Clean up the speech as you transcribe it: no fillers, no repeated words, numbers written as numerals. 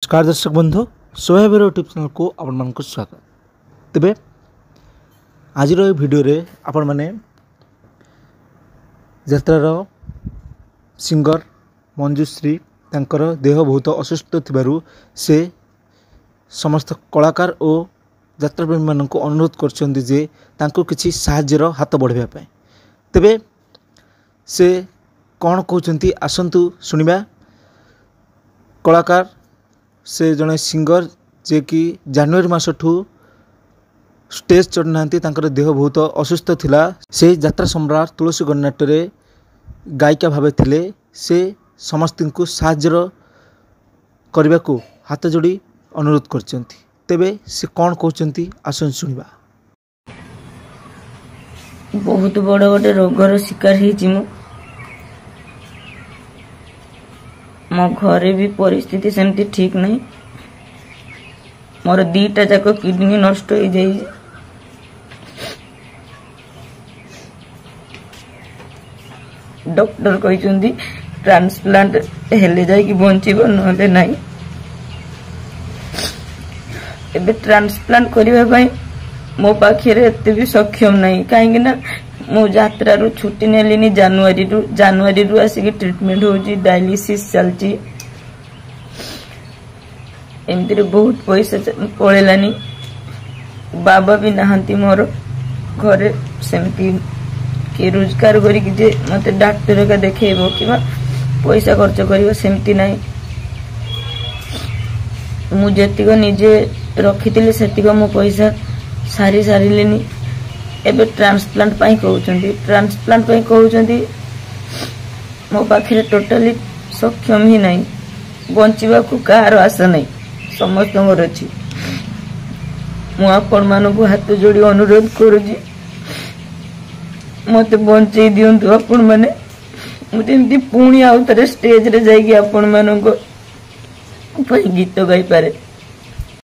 नमस्कार दर्शक बंधु सोहेबर यूट्यूब चैनल को आपण मान स्वागत। तेबे आज वीडियो रे आपण माने यात्रार सिंगर मंजुश्री तांकर देह बहुत असुस्थ थिबारु से समस्त कलाकार और यात्राप्रेमी मान अनुरोध करछन्ती जे तांको किछि साहाय्यर हाथ बढ़ाइबा पय। तेबे से कौन कहते आसतु शुणा। कलाकार से जड़े सिंगर जे कि जनवरी मासठू स्टेज चढ़ना देह बहुत असुस्थ थिला। से यात्रा सम्राट तुलसी गणनाट्य गायिका भावे थिले। से समस्त को साहाय्य करने को हाथ जोड़ी अनुरोध करछन्ती। तेबे से कौन कहते आसन शुणा। बहुत बड़ गोटे रोगर शिकार हो मो घरे भी परिस्थिति सेमती ठीक नहीं। मोर दीटा जाक किडनी नष्ट हो जाए। डॉक्टर कहते ट्रांसप्लांट हेले जाई बंचीब नले नहीं। एबे ट्रांसप्लांट करने मो पाखे एते भी सक्षम नहीं कहीं मो यात्रा छुट्टी नेली जनवरी रु आसिक ट्रीटमेंट हो डायलिसिस चलती। एमती बहुत पैसा पड़ेलानी। बाबा भी नहांती मोर घरे सेमती कि रोजगार करी जे मते डॉक्टर का देखेबो कि पैसा खर्च करिवो सेमती नहीं। मु जेतिको निजे रखिथिले सेतिको मो पैसा सारी सारिलेनी। एबे ट्रांसप्लांट पाई कहउचंती ट्रांसप्लांट पाई कहउचंती मो पाखरे टोटली सक्षम ही नहीं। बंचिबा को कार आशा नहीं समस्त अच्छी। मु आपण मानकु हाथ जोड़ी अनुरोध करूजी मते बंचई दियंतु आपण माने। मुझे एमती पुणी आउ थरे स्टेज रे जाई आपण मानको गीत गाई पारे।